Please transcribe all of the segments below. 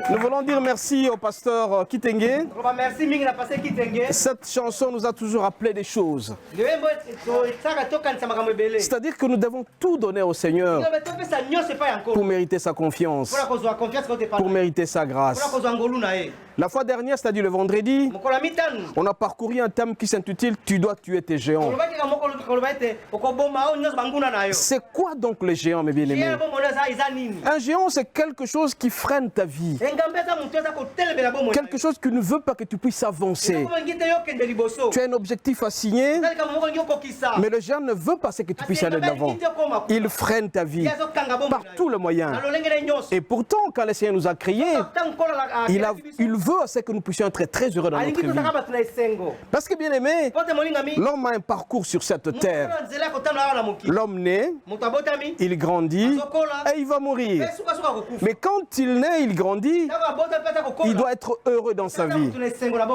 Nous voulons dire merci au pasteur Kitenge. Cette chanson nous a toujours rappelé des choses. C'est-à-dire que nous devons tout donner au Seigneur pour mériter sa confiance, pour mériter sa grâce. La fois dernière, c'est-à-dire le vendredi, on a parcouru un thème qui s'intitule « Tu dois tuer tes géants ». C'est quoi donc le géant, mes bien-aimés? Un géant, c'est quelque chose qui freine ta vie. Quelque chose qui ne veut pas que tu puisses avancer. Tu as un objectif à signer, mais le géant ne veut pas que tu puisses aller de l'avant. Il freine ta vie par tous les moyens. Et pourtant, quand le Seigneur nous a créés, il veut que nous puissions être très heureux dans notre vie. Parce que, bien aimé, l'homme a un parcours sur cette terre. L'homme naît, il grandit et il va mourir. Mais quand il naît, il grandit, il doit être heureux dans sa vie.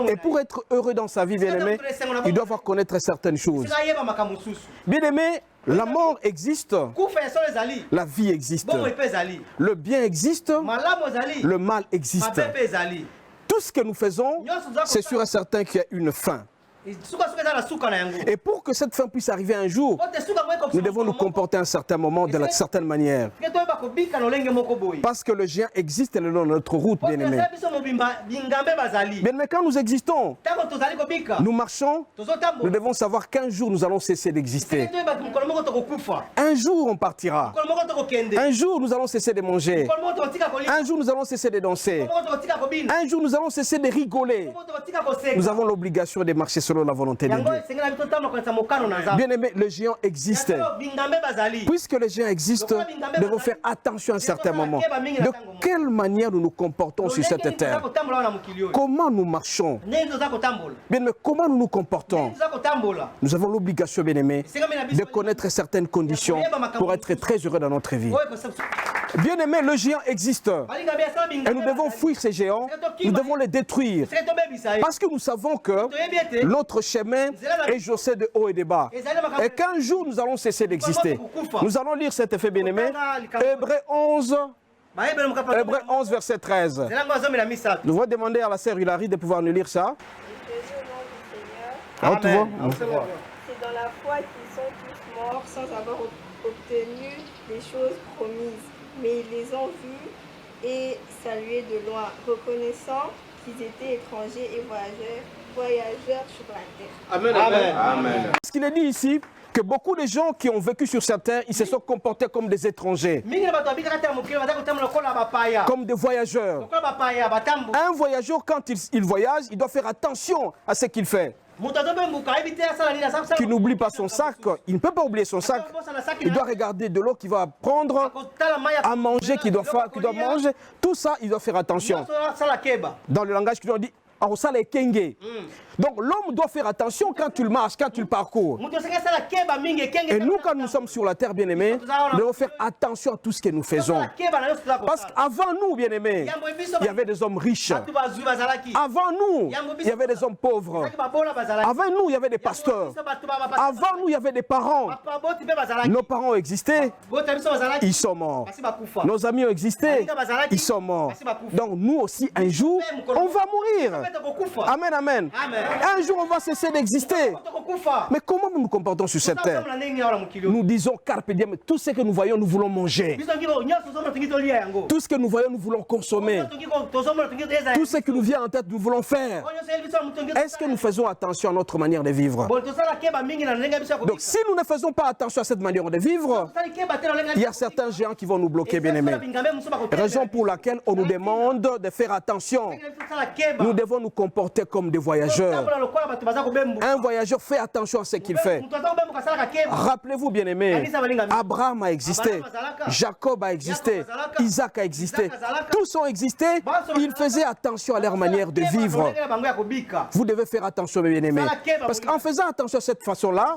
Et pour être heureux dans sa vie, bien aimé, il doit avoir connaître certaines choses. Bien aimé, la mort existe, la vie existe, le bien existe, le mal existe. Tout ce que nous faisons, c'est sûr et certain qu'il y a une fin. Et pour que cette fin puisse arriver un jour, nous devons nous comporter à un certain moment d'une certaine manière. Parce que le géant existe le long de notre route, bien aimé. Mais quand nous existons, nous marchons, nous devons savoir qu'un jour nous allons cesser d'exister. Un jour on partira. Un jour nous allons cesser de manger. Un jour nous allons cesser de danser. Un jour nous allons cesser de rigoler. Nous avons l'obligation de marcher selon la volonté de Dieu. Bien aimé, le géant existe. Puisque le géant existe, nous devons faire attention à un certain moment. De quelle manière nous nous comportons sur cette terre? Comment nous marchons? Bien aimé, comment nous nous comportons? Nous avons l'obligation, bien aimé, de connaître certaines conditions pour être très heureux dans notre vie. Bien aimé, le géant existe. Et nous devons fuir ces géants. Nous devons les détruire. Parce que nous savons que notre chemin est jossé de haut et de bas. Et qu'un jour, nous allons cesser d'exister. Nous allons lire cet effet, bien aimé. Hébreux 11, verset 13. Nous allons demander à la sœur Hilary de pouvoir nous lire ça. Amen. C'est dans la foi qu'ils sont tous morts sans avoir obtenu les choses promises. Mais ils les ont vus et salués de loin, reconnaissant qu'ils étaient étrangers et voyageurs sur la terre. Amen. Amen. Amen. Ce qu'il est dit ici, que beaucoup de gens qui ont vécu sur cette terre, ils se sont comportés comme des étrangers, comme des voyageurs. Un voyageur, quand il voyage, il doit faire attention à ce qu'il fait. Qui n'oublie pas son sac, il ne peut pas oublier son sac. Il doit regarder de l'eau qu'il va prendre, à manger qu'il doit manger. Tout ça, il doit faire attention. Dans le langage qu'il dit, donc l'homme doit faire attention quand tu marches, quand tu parcours. Et nous, quand nous sommes sur la terre, bien aimés, nous devons faire attention à tout ce que nous faisons. Parce qu'avant nous, bien aimés, il y avait des hommes riches. Avant nous, il y avait des hommes pauvres. Avant nous, il y avait des pasteurs. Avant nous, il y avait des parents. Nos parents ont existé, ils sont morts. Nos amis ont existé, ils sont morts. Donc nous aussi, un jour, on va mourir. Amen, amen. Un jour, on va cesser d'exister. Mais comment nous nous comportons sur cette terre? Nous disons carpe diem, tout ce que nous voyons, nous voulons manger. Tout ce que nous voyons, nous voulons consommer. Tout ce qui nous vient en tête, nous voulons faire. Est-ce que nous faisons attention à notre manière de vivre? Donc, si nous ne faisons pas attention à cette manière de vivre, il y a certains géants qui vont nous bloquer, bien aimés. Raison pour laquelle on nous demande de faire attention. Nous devons nous comporter comme des voyageurs. Un voyageur fait attention à ce qu'il fait. Rappelez-vous, bien aimé, Abraham a existé, Jacob a existé, Isaac a existé. Tous ont existé, ils faisaient attention à leur manière de vivre. Vous devez faire attention, bien aimé. Parce qu'en faisant attention à cette façon-là,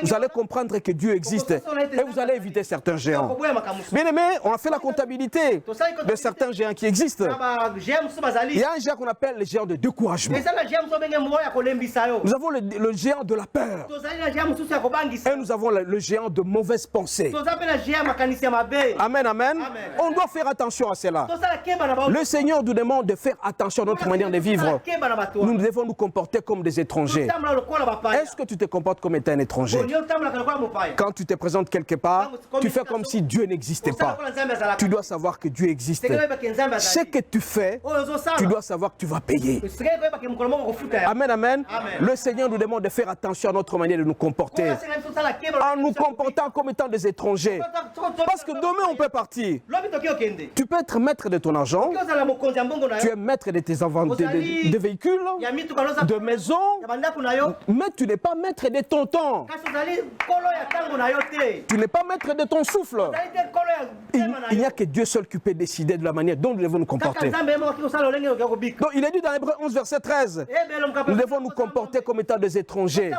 vous allez comprendre que Dieu existe et vous allez éviter certains géants. Bien aimé, on a fait la comptabilité de certains géants qui existent. Il y a un géant qu'on appelle le géant de découragement. Nous avons le géant de la peur. Et nous avons le géant de mauvaises pensées. Amen, amen. On doit faire attention à cela. Le Seigneur nous demande de faire attention à notre manière de vivre. Nous devons nous comporter comme des étrangers. Est-ce que tu te comportes comme étant un étranger? Quand tu te présentes quelque part, tu fais comme si Dieu n'existait pas. Tu dois savoir que Dieu existe. Ce que tu fais, tu dois savoir que tu vas payer. Amen, amen. Le Seigneur nous demande de faire attention à notre manière de nous comporter. En nous comportant comme étant des étrangers. Parce que demain on peut partir. Tu peux être maître de ton argent. Tu es maître de tes de véhicules, de maisons. Mais tu n'es pas maître de ton temps. Tu n'es pas maître de ton souffle. Il n'y a que Dieu seul qui peut décider de la manière dont nous devons nous comporter. Donc il est dit dans Hébreux 11 verset 13, nous devons nous comporter comme étant des étrangers,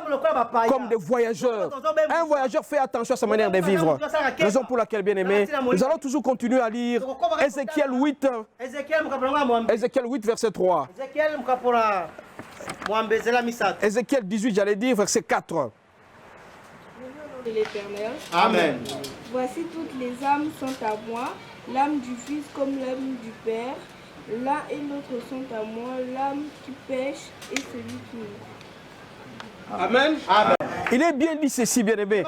comme des voyageurs. Un voyageur fait attention à sa manière de vivre. Raison pour laquelle, bien aimé, nous allons toujours continuer à lire Ézéchiel 8, verset 3. Ézéchiel 18, j'allais dire, verset 4. De l'Éternel. Amen. Voici toutes les âmes sont à moi, l'âme du Fils comme l'âme du Père. L'un et l'autre sont à moi, l'âme qui pêche et celui qui meurt. Amen. Amen. Il est bien dit ceci, bien aimé.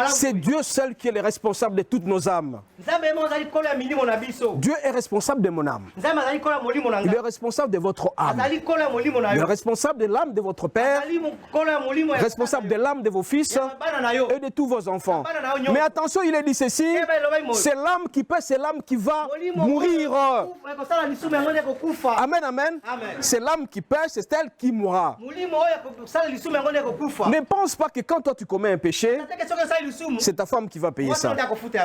C'est Dieu seul qui est le responsable de toutes nos âmes. Dieu est responsable de mon âme. Il est responsable de votre âme. Il est responsable de l'âme de votre père. Responsable de l'âme de vos fils et de tous vos enfants. Mais attention, il est dit ceci. C'est l'âme qui pêche, c'est l'âme qui va mourir. Amen, amen. C'est l'âme qui pêche, c'est elle qui mourra. Ne pense pas que quand toi tu commets un péché, c'est ta femme qui va payer ça.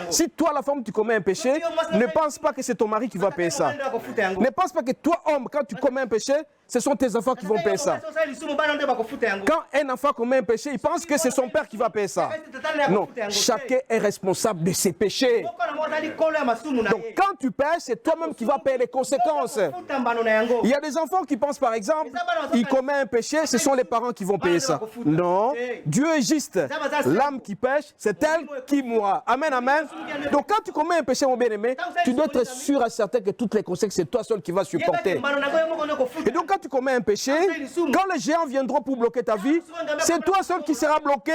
Si toi la femme tu commets un péché, ne pense pas que c'est ton mari qui va payer ça. Ne pense pas que toi homme, quand tu commets un péché, ce sont tes enfants qui vont payer ça. Quand un enfant commet un péché, il pense que c'est son père qui va payer ça. Non, chacun est responsable de ses péchés. Donc quand tu pêches, c'est toi-même qui vas payer les conséquences. Il y a des enfants qui pensent par exemple, ils commettent un péché, ce sont les parents qui vont payer ça. Non, Dieu est juste. L'âme qui pêche, c'est elle qui mourra. Amen, amen. Donc quand tu commets un péché, mon bien-aimé, tu dois être sûr et certain que toutes les conséquences, c'est toi seul qui vas supporter. Et donc quand tu commets un péché, quand les géants viendront pour bloquer ta vie, c'est toi seul qui sera bloqué.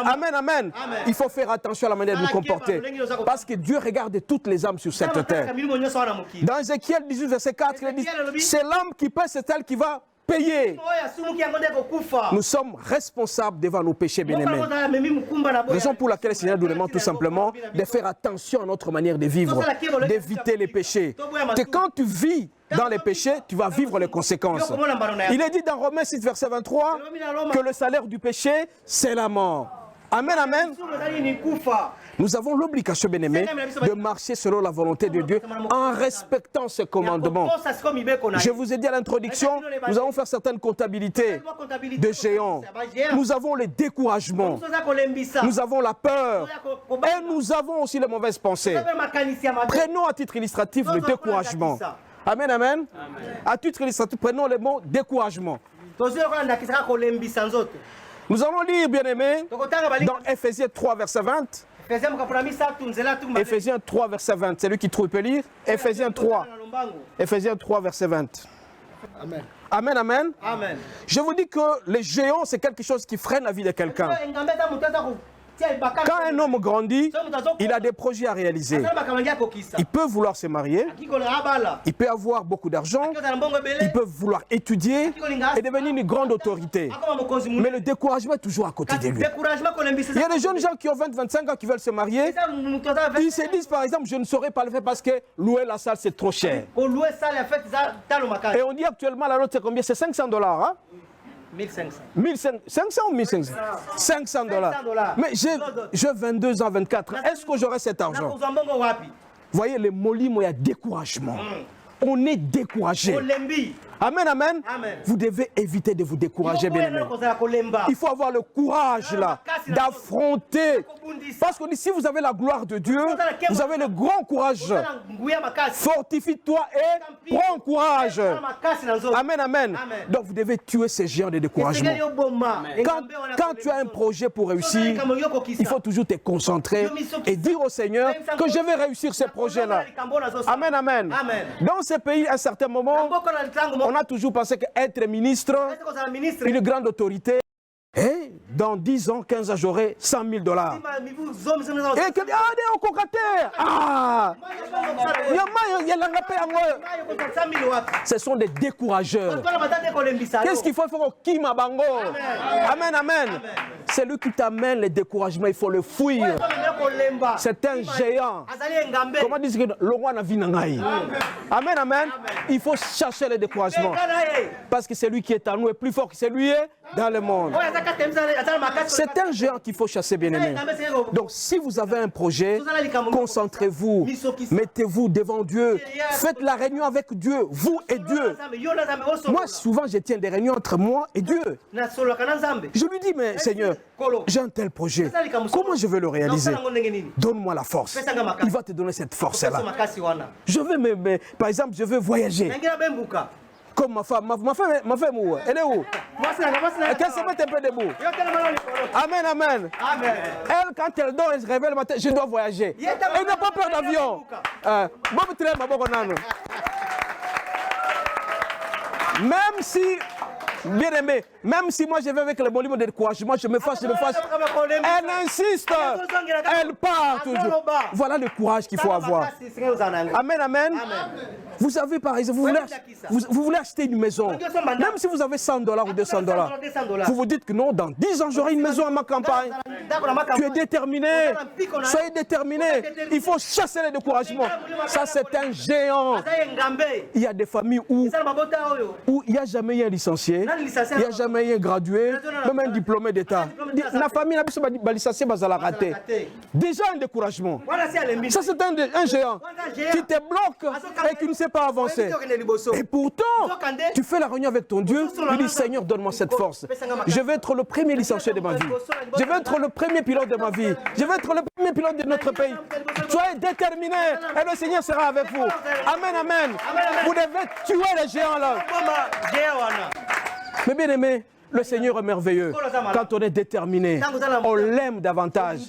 Amen, amen. Il faut faire attention à la manière de nous comporter. Parce que Dieu regarde toutes les âmes sur cette terre. Dans Ézéchiel 18, verset 4, il dit, c'est l'âme qui pêche, c'est elle qui va payer. Nous sommes responsables devant nos péchés, bien-aimés. Raison pour laquelle le Seigneur nous demande tout simplement de faire attention à notre manière de vivre, d'éviter les péchés. Que quand tu vis dans les péchés, tu vas vivre les conséquences. Il est dit dans Romains 6, verset 23, que le salaire du péché, c'est la mort. Amen, amen. Nous avons l'obligation, bien-aimés, de marcher selon la volonté de Dieu en respectant ses commandements. Je vous ai dit à l'introduction, nous allons faire certaines comptabilités de géants. Nous avons les découragements. Nous avons la peur. Et nous avons aussi les mauvaises pensées. Prenons à titre illustratif le découragement. Amen, amen. À titre illustratif, prenons le mot découragement. Nous allons lire, bien-aimés, dans Ephésiens 3, verset 20. Ephésiens 3, verset 20. C'est lui qui trouve, peut lire. Ephésiens 3. Ephésiens 3, verset 20. Amen. Amen, amen. Amen. Je vous dis que les géants, c'est quelque chose qui freine la vie de quelqu'un. Quand un homme grandit, il a des projets à réaliser. Il peut vouloir se marier, il peut avoir beaucoup d'argent, il peut vouloir étudier et devenir une grande autorité. Mais le découragement est toujours à côté de lui. Il y a des jeunes gens qui ont 20-25 ans qui veulent se marier. Ils se disent par exemple, je ne saurais pas le faire parce que louer la salle c'est trop cher. Et on dit actuellement la note c'est combien? C'est $500, hein? 1500. 500 ou 1500? $500. Mais j'ai 22 ans, 24 ans. Est-ce que j'aurai cet argent? Vous voyez, les molimo, il y a découragement. On est découragé. Amen, amen. Vous devez éviter de vous décourager, bien-aimés. Il faut avoir le courage là d'affronter. Parce que si vous avez la gloire de Dieu, vous avez le grand courage. Fortifie-toi et prends courage. Amen, amen. Donc vous devez tuer ces géants de découragement. Quand tu as un projet pour réussir, il faut toujours te concentrer et dire au Seigneur que je vais réussir ce projet-là. Amen, amen. Dans ce pays, à un certain moment, on a toujours pensé qu'être ministre, une grande autorité, et dans 10 ans, 15 ans, j'aurai $100 000. Et que ce sont des décourageurs. Qu'est-ce qu'il faut faire? Amen, amen. C'est lui qui t'amène les découragements, il faut le fuir. C'est un géant. Comment dire que le roi n'a vu n'angaï? Amen, amen. Il faut chercher les découragements. Parce que c'est lui qui est en nous est plus fort que celui dans le monde. C'est un géant qu'il faut chasser, bien-aimé. Donc, si vous avez un projet, concentrez-vous, mettez-vous devant Dieu, faites la réunion avec Dieu, vous et Dieu. Moi, souvent, je tiens des réunions entre moi et Dieu. Je lui dis, mais Seigneur, j'ai un tel projet, comment je vais le réaliser? Donne-moi la force. Il va te donner cette force-là. Je veux, par exemple, je veux voyager. Comme ma femme où? Elle est où? Qu'elle se mette un peu debout. Amen, amen. Elle, quand elle dort, elle se réveille le matin, je dois voyager. Elle n'a pas peur d'avion. Même si, bien aimé, même si moi je vais avec le volume de découragement, je me fâche. Elle insiste. Elle part toujours. Voilà le courage qu'il faut avoir. Amen, amen. Vous avez par exemple, vous voulez acheter une maison. Même si vous avez $100 ou $200, vous vous dites que non, dans 10 ans j'aurai une maison à ma campagne. Tu es déterminé. Soyez déterminé. Il faut chasser les découragements. Ça c'est un géant. Il y a des familles où il n'y a jamais eu un licencié, il n'y a jamais eu un gradué, même un diplômé d'État. La famille n'a pas licencié, mais elle a raté. Déjà un découragement. Ça c'est un géant qui te bloque et qui ne sait pas avancer. Et pourtant, tu fais la réunion avec ton Dieu, tu dis Seigneur, donne-moi cette force. Je vais être le premier licencié de ma vie. Je vais être le premier pilote de ma vie. Je vais être le premier pilote de notre pays. Soyez déterminés et le Seigneur sera avec vous. Amen, amen. Vous devez tuer les géants là. Mais bien aimé, le Seigneur est merveilleux. Quand on est déterminé, on l'aime davantage.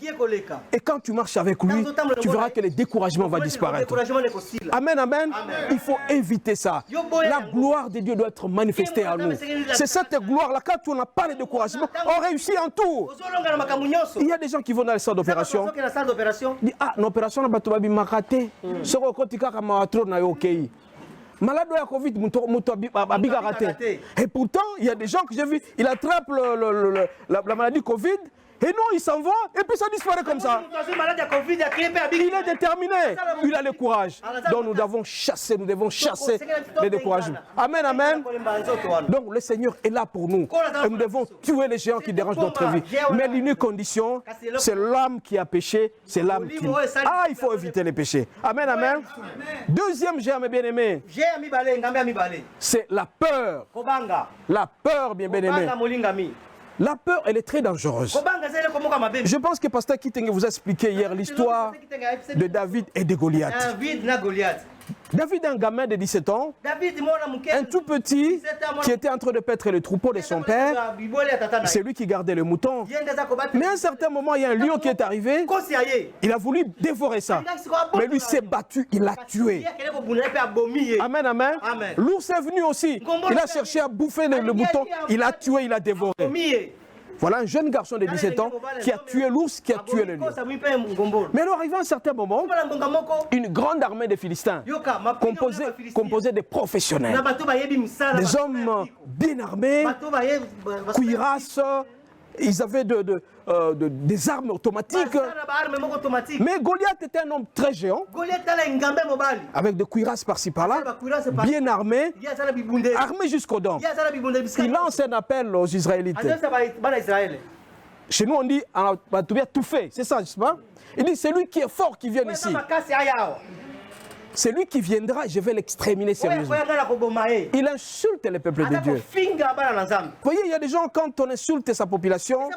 Et quand tu marches avec lui, tu verras que le découragement va disparaître. Amen, amen. Il faut éviter ça. La gloire de Dieu doit être manifestée en nous. C'est cette gloire-là. Quand on n'a pas de découragement, on réussit en tout. Il y a des gens qui vont dans les salles d'opération. Ils disent, ah, l'opération n'a pas été ratée. Malade de la Covid, et pourtant, il y a des gens que j'ai vus, ils attrapent la maladie Covid, et non, il s'en va, et puis ça disparaît comme ça. Il est déterminé, il a le courage. Donc nous devons chasser les découragements. Amen, amen. Donc le Seigneur est là pour nous. Et nous devons tuer les géants qui dérangent notre vie. Mais l'unique condition, c'est l'âme qui a péché, c'est l'âme qui... Ah, il faut éviter les péchés. Amen, amen. Deuxième géant, mes bien-aimés, c'est la peur. La peur, bien aimé. La peur, elle est très dangereuse. Je pense que Pasteur Kitenge vous a expliqué hier l'histoire de David et de Goliath. David est un gamin de 17 ans, un tout petit qui était en train de paître le troupeau de son père. C'est lui qui gardait le mouton. Mais à un certain moment, il y a un lion qui est arrivé. Il a voulu dévorer ça. Mais lui s'est battu, il l'a tué. Amen, amen. L'ours est venu aussi. Il a cherché à bouffer le mouton. Il a tué, il a dévoré. Voilà un jeune garçon de 17 ans qui a tué l'ours, qui a tué le lion. Mais alors, arrivé à un certain moment, une grande armée de Philistins, composée de professionnels, des hommes bien armés, cuirasses, ils avaient des armes automatiques. Mais Goliath était un homme très géant, avec des cuirasses par-ci par-là, bien armé, armé jusqu'aux dents. Il lance un appel aux Israélites. Chez nous, on dit, tout fait. C'est ça, je sais pas. Il dit, c'est lui qui est fort qui vient ici. c'est lui qui viendra et je vais l'exterminer sérieusement. Il insulte le peuple de Dieu. Vous voyez, il y a des gens, quand on insulte sa population,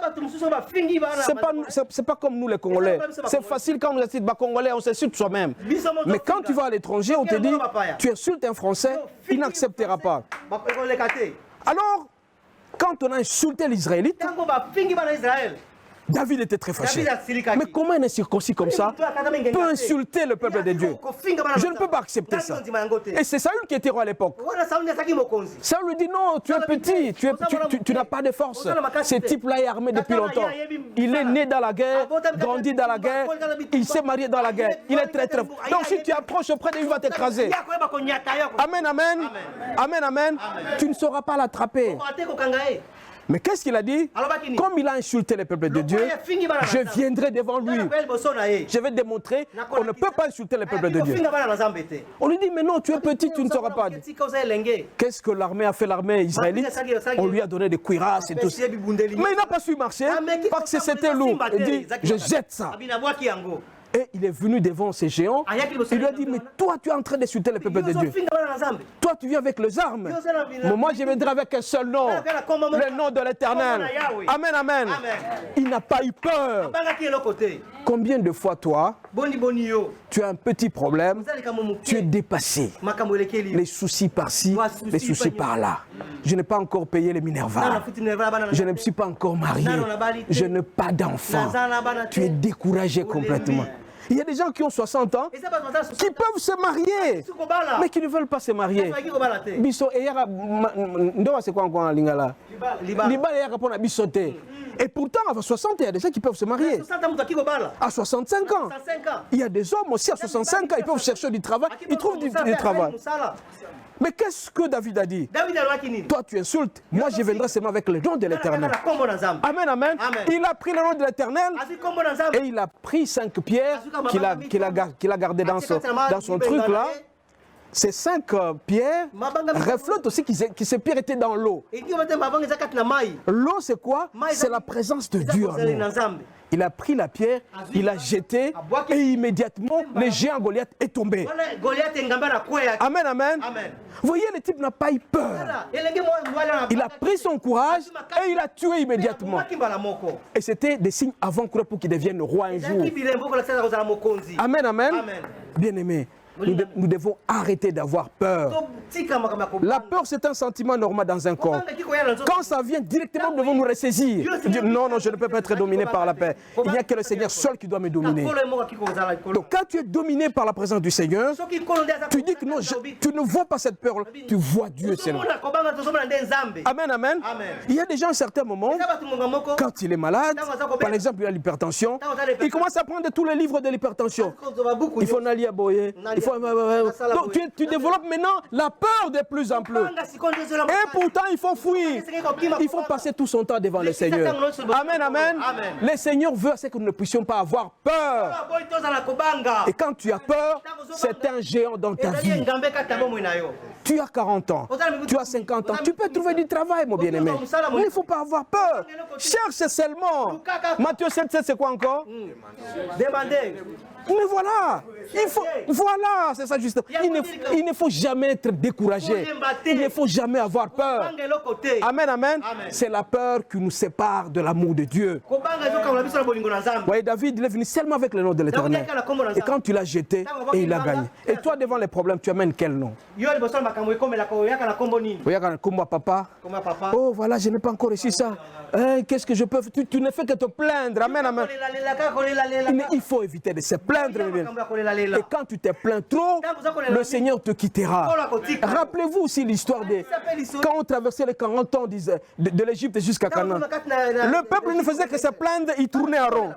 c'est pas comme nous les Congolais. C'est facile quand on insulte les Congolais, on s'insulte soi-même. Mais quand tu vas à l'étranger, on te dit, tu insultes un Français, il n'acceptera pas. Alors, quand on a insulté les Israélites, David était très fâché. Mais comment un incirconcis comme ça peut insulter le peuple de Dieu? Je ne peux pas accepter ça. Et c'est Saül qui était roi à l'époque. Saül lui dit non, tu es petit, tu n'as pas de force. Ce type-là est armé depuis longtemps. Il est né dans la guerre, grandi dans la guerre, il s'est marié dans la guerre. Il est très très fort. Donc si tu approches auprès de lui, il va t'écraser. Amen, amen. Amen, amen. Tu ne sauras pas l'attraper. Mais qu'est-ce qu'il a dit? Comme il a insulté le peuple de Dieu, je viendrai devant lui. Je vais démontrer qu'on ne peut pas insulter le peuple de Dieu. On lui dit, mais non, tu es petit, tu ne sauras pas. Qu'est-ce que l'armée a fait, l'armée israélite? On lui a donné des cuirasses et tout ça. Mais il n'a pas su marcher parce que c'était lourd. Il dit, je jette ça. Et il est venu devant ces géants. Il lui a dit, mais toi, tu es en train d'insulter le peuple de Dieu. Toi, tu viens avec les armes. Mais moi, je viendrai avec un seul nom. Le nom de l'Éternel. Amen, amen. Il n'a pas eu peur. Combien de fois, toi, tu as un petit problème, tu es dépassé. Les soucis par-ci, les soucis par-là. Je n'ai pas encore payé les Minerva. Je ne me suis pas encore marié. Je n'ai pas d'enfant. Tu es découragé complètement. Il y a des gens qui ont 60 ans, qui peuvent se marier, mais qui ne veulent pas se marier. C'est quoi encore en lingala? Et pourtant, à 60 ans, il y a des gens qui peuvent se marier. À 65 ans, il y a des hommes aussi à 65 ans, ils peuvent chercher du travail, ils trouvent du travail. Mais qu'est-ce que David a dit? Toi, tu insultes. Moi, je viendrai seulement avec le nom de l'Éternel. Amen, amen. Il a pris le nom de l'Éternel et il a pris 5 pierres qu'il a gardées dans son truc là. Ces 5 pierres reflètent aussi que ces pierres étaient dans l'eau. L'eau, c'est quoi? C'est la présence de Dieu en nous. Il a pris la pierre, il l'a jetée et immédiatement, le géant Goliath est tombé. Amen, amen. Vous voyez, le type n'a pas eu peur. Il a pris son courage et il a tué immédiatement. Et c'était des signes avant-coureurs pour qu'il devienne roi un jour. Amen, amen. Bien aimé. Nous devons arrêter d'avoir peur. La peur, c'est un sentiment normal dans un corps. Quand ça vient directement, nous devons nous ressaisir. Dire, non, non, je ne peux pas être dominé par la peur. Il n'y a que le Seigneur seul qui doit me dominer. Donc quand tu es dominé par la présence du Seigneur, tu dis que non, tu ne vois pas cette peur-là, tu vois Dieu seulement. Amen, amen. Il y a des gens à un certain moment, quand il est malade, par exemple, il a l'hypertension, il commence à prendre tous les livres de l'hypertension. Il faut n'aller à boyer. Donc tu développes maintenant la peur de plus en plus. Et pourtant il faut fuir. Il faut passer tout son temps devant le Seigneur. Amen, amen. Le Seigneur veut que nous ne puissions pas avoir peur. Et quand tu as peur, c'est un géant dans ta vie. Tu as 40 ans, tu as 50 ans, tu peux trouver du travail, mon bien-aimé. Mais il ne faut pas avoir peur. Cherche seulement. Matthieu 7,7, c'est quoi encore? Demandez. Mais voilà, voilà, c'est ça justement. Il ne faut jamais être découragé. Il ne faut jamais avoir peur. Amen, amen. C'est la peur qui nous sépare de l'amour de Dieu. Vous voyez, David, il est venu seulement avec le nom de l'Éternel. Et quand tu l'as jeté, et il a gagné. Et toi, devant les problèmes, tu amènes quel nom? Papa. Oh, voilà, je n'ai pas encore reçu ça. Qu'est-ce que je peux faire? Tu ne fais que te plaindre. Amen, amen. Il faut éviter de se plaindre. Et quand tu te plains trop, le Seigneur te quittera. Rappelez-vous aussi l'histoire de quand on traversait les 40 ans de l'Égypte jusqu'à Canaan. Le peuple ne faisait que se plaindre, il tournait en rond.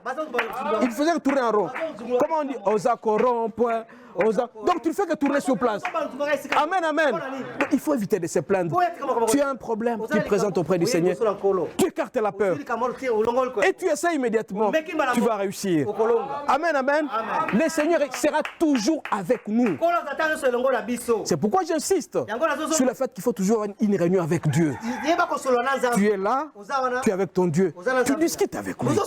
Il faisait tourner en rond. Comment on dit? Osa corrompre. Donc tu ne fais que tourner sur place. Amen, amen. Donc, il faut éviter de se plaindre. Tu as un problème, tu présentes auprès du Seigneur. Tu écartes la peur. Et tu essaies immédiatement. Tu vas réussir. Amen, amen. Le Seigneur sera toujours avec nous. C'est pourquoi j'insiste sur le fait qu'il faut toujours avoir une réunion avec Dieu. Tu es là, tu es avec ton Dieu. Tu discutes avec lui.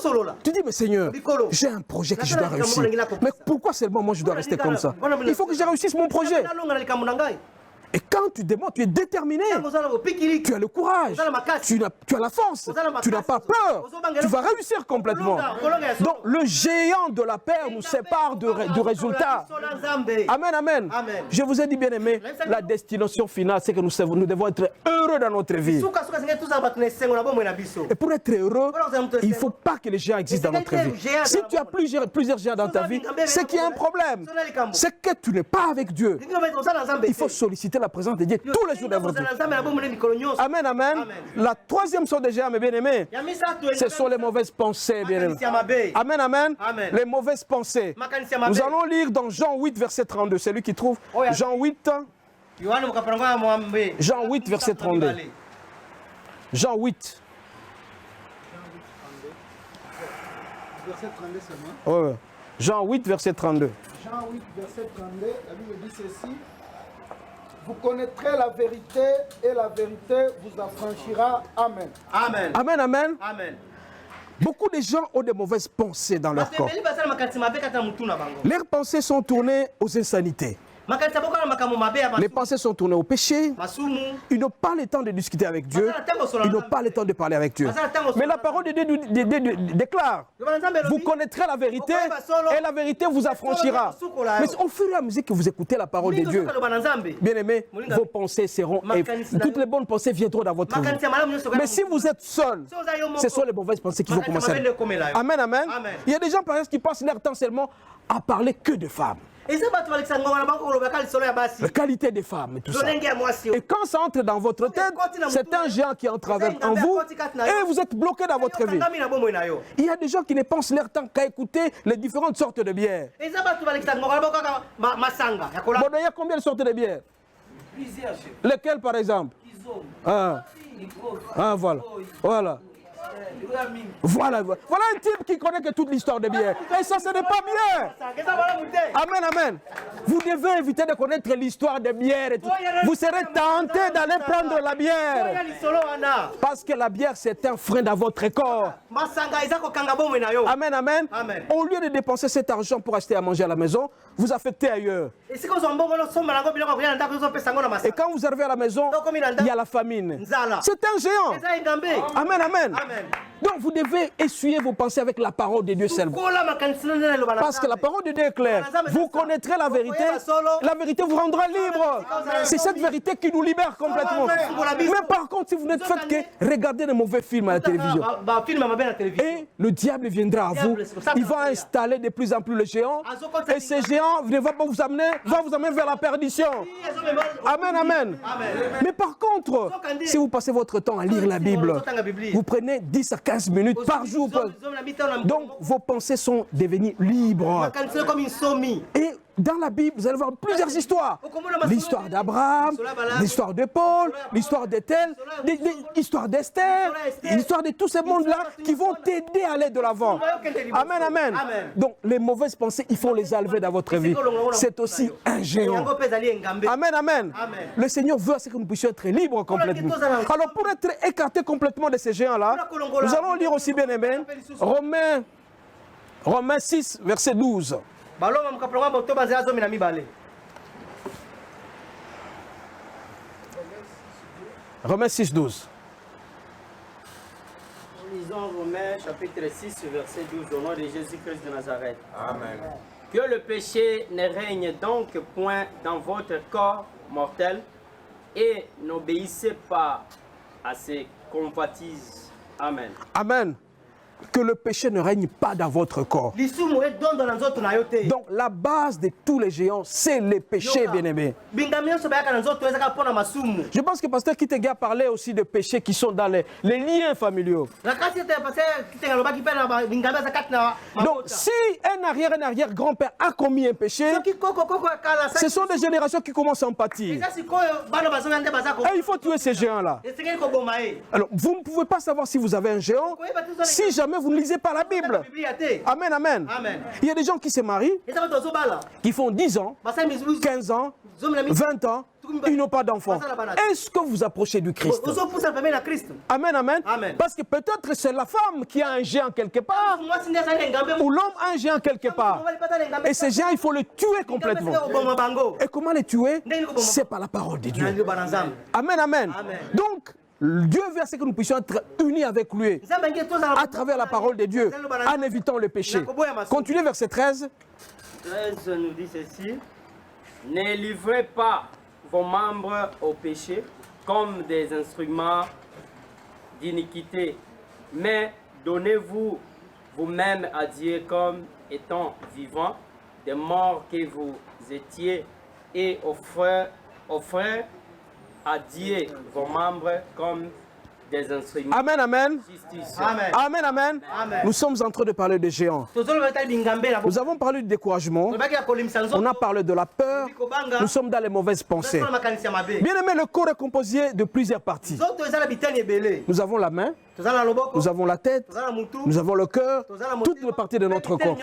Tu dis, mais Seigneur, j'ai un projet que je dois réussir. Mais pourquoi seulement moi je dois rester comme ça? Il faut que je réussisse mon projet. Et quand tu demandes, tu es déterminé, tu as le courage, tu as la force, tu n'as pas peur, tu vas réussir complètement. Donc le géant de la peur nous sépare du résultat. Amen, amen. Je vous ai dit, bien aimé, la destination finale, c'est que nous devons être heureux dans notre vie. Et pour être heureux, il ne faut pas que les géants existent dans notre vie. Si tu as plusieurs géants dans ta vie, c'est qu'il y a un problème. C'est que tu n'es pas avec Dieu. Il faut solliciter la présence de Dieu tous les jours de votre vie. Amen, amen. La troisième sorte de géants, mes bien-aimés, ce sont les mauvaises pensées, bien-aimés. Amen, amen. Les mauvaises pensées. Nous allons lire dans Jean 8, verset 32. C'est lui qui trouve. Jean 8, verset 32. Jean 8. Verset 32 seulement. Ouais. Jean 8, verset 32. Jean 8, verset 32, la Bible dit ceci. Vous connaîtrez la vérité et la vérité vous affranchira. Amen. Amen. Amen, amen. Amen. Beaucoup de gens ont de mauvaises pensées dans leur corps. Leurs pensées sont tournées aux insanités. Les pensées sont tournées au péché. Ils n'ont pas le temps de discuter avec Dieu. Ils n'ont pas le temps de parler avec Dieu. Mais la parole de Dieu déclare: vous connaîtrez la vérité et la vérité vous affranchira. Mais au fur et à mesure que vous écoutez la parole de Dieu, bien aimé, vos pensées seront... Toutes les bonnes pensées viendront dans votre vie. Mais si vous êtes seul, ce sont les mauvaises pensées qui vont commencer. Amen, amen. Il y a des gens, par exemple, qui passent leur temps seulement à parler que de femmes. La qualité des femmes et tout ça. Et quand ça entre dans votre tête, c'est un géant qui entre en vous et vous êtes bloqué dans votre vie. Il y a des gens qui ne pensent leur temps qu'à écouter les différentes sortes de bières. Bon, il y a combien de sortes de bières? Lesquelles par exemple? Voilà. Voilà un type qui connaît que toute l'histoire de bière. Et ça, ce n'est pas bien. Amen, amen. Vous devez éviter de connaître l'histoire de bière et tout. Vous serez tenté d'aller prendre la bière. Parce que la bière, c'est un frein dans votre corps. Amen, amen. Au lieu de dépenser cet argent pour acheter à manger à la maison, vous affectez ailleurs. Et quand vous arrivez à la maison, il y a la famine. C'est un géant. Amen, amen. Donc vous devez essuyer vos pensées avec la parole de Dieu seulement. Parce que la parole de Dieu est claire. Vous connaîtrez la vérité vous rendra libre. C'est cette vérité qui nous libère complètement. Mais par contre, si vous n'êtes fait que regarder de mauvais films à la télévision, et le diable viendra à vous, il va installer de plus en plus le géant, et ce géant ne va pas vous amener, vers la perdition. Amen, amen. Mais par contre, si vous passez votre temps à lire la Bible, vous prenez 10 à 15 minutes par jour. Donc vos pensées sont devenues libres. Et dans la Bible, vous allez voir plusieurs histoires. L'histoire d'Abraham, l'histoire de Paul, l'histoire de tel, l'histoire d'Esther, l'histoire de tous ces mondes-là qui vont t'aider à aller de l'avant. Amen, amen. Donc les mauvaises pensées, il faut les enlever dans votre vie. C'est aussi un géant. Amen, amen. Le Seigneur veut que nous puissions être libres complètement. Alors pour être écartés complètement de ces géants-là, nous allons lire aussi, bien aimé, Romains 6, verset 12. Romains 6, 12. Lisons Romains chapitre 6, verset 12, au nom de Jésus-Christ de Nazareth. Amen. Que le péché ne règne donc point dans votre corps mortel et n'obéissez pas à ses convoitises. Amen. Amen. Que le péché ne règne pas dans votre corps. Donc la base de tous les géants, c'est les péchés, bien-aimés. Je pense que Pasteur Kitega parlait aussi de péchés qui sont dans les liens familiaux. Donc si un arrière-grand-père a commis un péché, ce sont des générations qui commencent à en pâtir. Et il faut tuer ces géants-là. Alors vous ne pouvez pas savoir si vous avez un géant si jamais vous ne lisez pas la Bible. Amen, amen. Il y a des gens qui se marient, qui font 10 ans, 15 ans, 20 ans, ils n'ont pas d'enfants. Est-ce que vous approchez du Christ? Amen, amen. Parce que peut-être c'est la femme qui a un géant quelque part, ou l'homme a un géant quelque part. Et ces géants, il faut le tuer complètement. Et comment les tuer? C'est par la parole de Dieu. Amen, amen. Donc, Dieu veut que nous puissions être unis avec lui à travers la parole de Dieu, en évitant le péché. Continuez verset 13. 13 nous dit ceci: ne livrez pas vos membres au péché comme des instruments d'iniquité, mais donnez-vous vous-même à Dieu comme étant vivants, des morts que vous étiez, et offrez à Dieu vos membres comme des instruments. Amen, amen. Justice. Amen. Amen, amen. Amen. Nous sommes en train de parler de géants. Nous avons parlé du découragement. On a parlé de la peur. Nous sommes dans les mauvaises pensées. Bien aimé, le corps est composé de plusieurs parties. Nous avons la main, nous avons la tête, nous avons le cœur, toutes les parties de notre corps.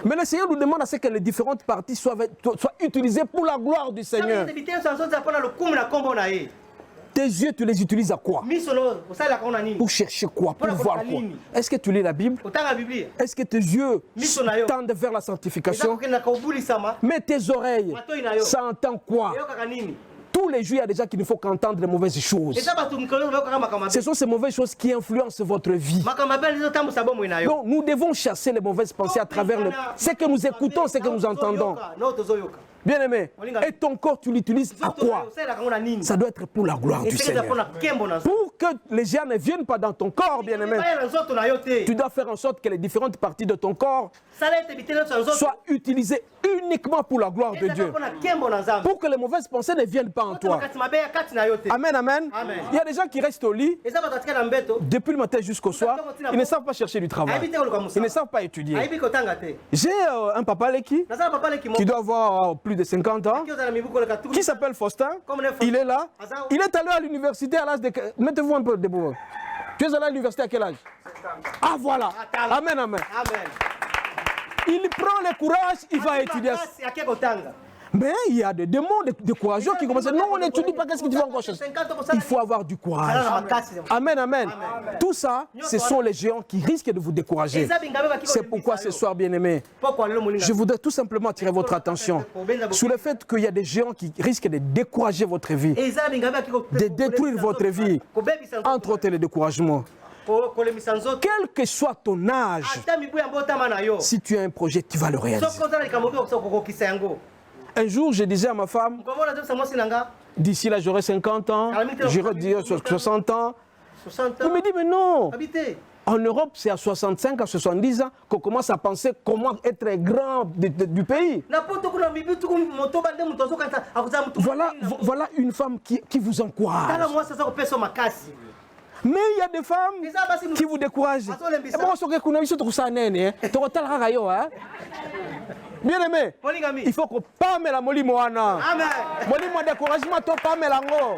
Mais le Seigneur nous demande à ce que les différentes parties soient utilisées pour la gloire du Seigneur. Tes yeux, tu les utilises à quoi? Pour chercher quoi? Pour voir quoi? Est-ce que tu lis la Bible? Est-ce que tes yeux tendent vers la sanctification? Mais tes oreilles, ça entend quoi? Tous les jours, il y a des gens qui ne font qu'entendre les mauvaises choses. Ce sont ces mauvaises choses qui influencent votre vie. Donc, nous devons chasser les mauvaises pensées à travers ce que nous écoutons, ce que nous entendons. Bien aimé, et ton corps, tu l'utilises à quoi? Ça doit être pour la gloire du Seigneur. Pour que les géants ne viennent pas dans ton corps, bien aimé, tu dois faire en sorte que les différentes parties de ton corps soient utilisées uniquement pour la gloire de Dieu. Pour que les mauvaises pensées ne viennent pas en toi. Amen, amen. Il y a des gens qui restent au lit depuis le matin jusqu'au soir. Ils ne savent pas chercher du travail. Ils ne savent pas étudier. J'ai un papa qui doit avoir plus de 50 ans, qui s'appelle Faustin. Il est là. Il est allé à l'université à l'âge de... Mettez-vous un peu debout. Tu es allé à l'université à quel âge? Ah voilà. Amen, amen. Il prend le courage, il va étudier. Mais il y a des démons, des courageux qui commencent à dire non, on n'étudie pas, qu'est-ce que tu vas encore chercher? Il faut avoir du courage. Amen, amen. Tout ça, ce sont les géants qui risquent de vous décourager. C'est pourquoi ce soir, bien-aimés, je voudrais tout simplement attirer votre attention sur le fait qu'il y a des géants qui risquent de décourager votre vie, de détruire votre vie, entre autres les découragements. Quel que soit ton âge, si tu as un projet, tu vas le réaliser. Un jour, je disais à ma femme, d'ici là, j'aurai 50 ans, j'aurai 60 ans. Elle me dit, mais non. En Europe, c'est à 65, à 70 ans qu'on commence à penser comment être grand du pays. Voilà une femme qui vous encourage. Mais il y a des femmes qui vous découragent. Bien aimé, il faut qu'on parle la moli moana. Moli mo découragement, to parle lango.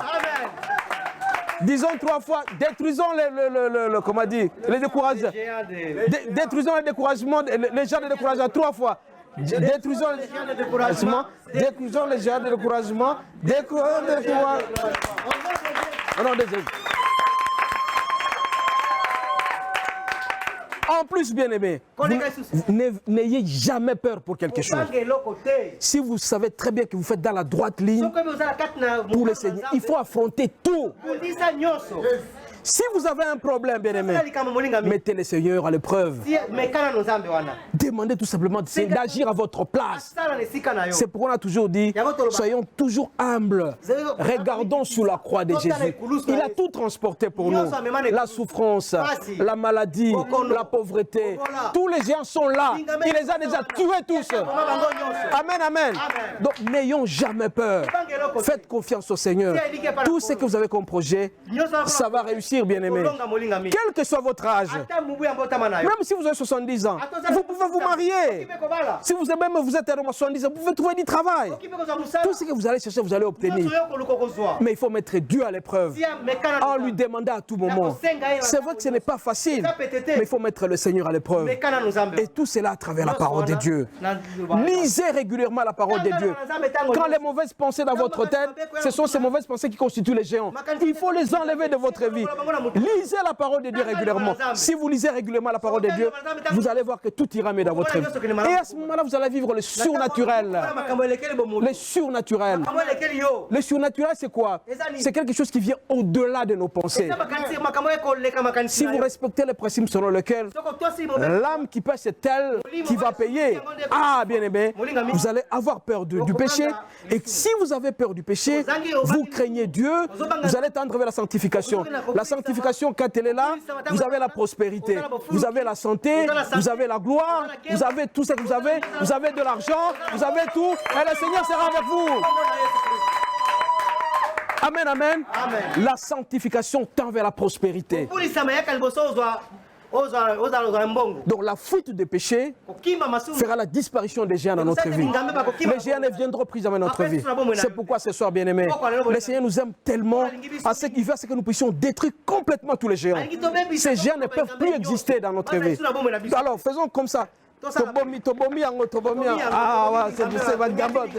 Disons 3 fois, détruisons comment dire, les découragements. Détruisons les découragements, les gens de découragement 3 fois. Détruisons les gens de découragement. Détruisons les gens de découragement. Détruisons les découragement. Non, désolé. En plus, bien aimé, n'ayez jamais peur pour quelque chose. Si vous savez très bien que vous faites dans la droite ligne pour le Seigneur, il faut affronter tout. Si vous avez un problème, bien aimé, mettez le Seigneur à l'épreuve. Demandez tout simplement d'agir à votre place. C'est pourquoi on a toujours dit, soyons toujours humbles. Regardons sous la croix de Jésus. Il a tout transporté pour nous. La souffrance, la maladie, la pauvreté. Tous les gens sont là. Il les a déjà tués tous. Amen, amen. Donc n'ayons jamais peur. Faites confiance au Seigneur. Tout ce que vous avez comme projet, ça va réussir. réussir, bien-aimé. Quel que soit votre âge, même si vous avez 70 ans, vous pouvez vous marier. Si vous êtes même vous êtes à 70 ans, vous pouvez trouver du travail. Tout ce que vous allez chercher, vous allez obtenir. Mais il faut mettre Dieu à l'épreuve en lui demandant à tout moment. C'est vrai que ce n'est pas facile, mais il faut mettre le Seigneur à l'épreuve. Et tout cela à travers la parole de Dieu. Lisez régulièrement la parole de Dieu. Quand les mauvaises pensées dans votre tête, ce sont ces mauvaises pensées qui constituent les géants. Il faut les enlever de votre vie. Lisez la parole de Dieu régulièrement. Si vous lisez régulièrement la parole de Dieu, vous allez voir que tout ira mieux dans votre vie. Et à ce moment-là, vous allez vivre le surnaturel. Le surnaturel. Le surnaturel, c'est quoi? C'est quelque chose qui vient au-delà de nos pensées. Si vous respectez les principes selon lesquels l'âme qui paie, c'est elle qui va payer. Ah, bien aimé, vous allez avoir peur du péché. Et si vous avez peur du péché, vous craignez Dieu, vous allez tendre vers la sanctification. La sanctification, quand elle est là, vous avez la prospérité, vous avez la santé, vous avez la gloire, vous avez tout ce que vous avez de l'argent, vous avez tout, et le Seigneur sera avec vous. Amen, amen. La sanctification tend vers la prospérité. Donc la fuite des péchés fera la disparition des géants dans notre vie. Les géants ne viendront plus dans notre vie. C'est pourquoi ce soir, bien-aimés, le Seigneur nous aime tellement à ce qu'il veut, c'est que nous puissions détruire complètement tous les géants. Ces géants ne peuvent plus exister dans notre vie. Alors faisons comme ça. Tobomi. Ah, ouais, c'est votre gabot. Alors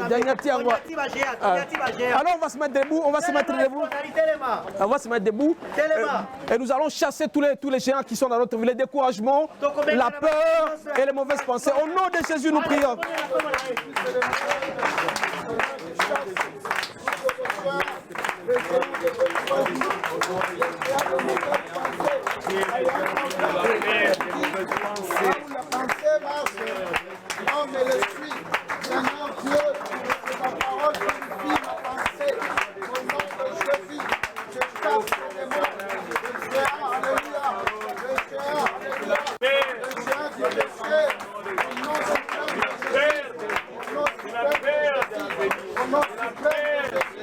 on va se mettre debout, On va se mettre debout. Et nous allons chasser tous les géants qui sont dans notre vie, les découragements, la peur et les mauvaises pensées. Au nom de Jésus, nous prions. Non, mais l'esprit, Seigneur Dieu, c'est ta parole qui vit ma pensée. Au nom de Jésus, je chasse les démons. Le géant, alléluia. Le géant, alléluia. Le géant du péché. Au nom suprême de Jésus. Au nom suprême de Jésus. Au nom suprême de Jésus. Au nom suprême de Jésus.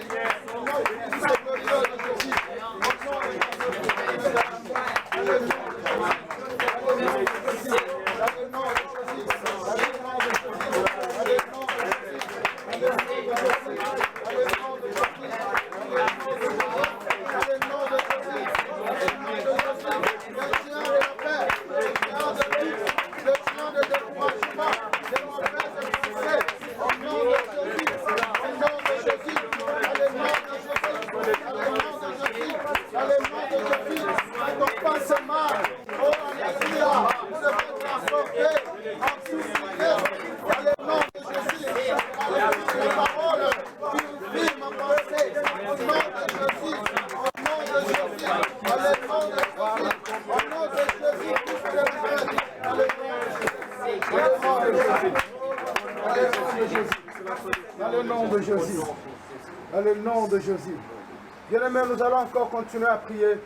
Au nom de Jésus. Dans le nom de Jésus. Bien-aimés, nous allons encore continuer à prier.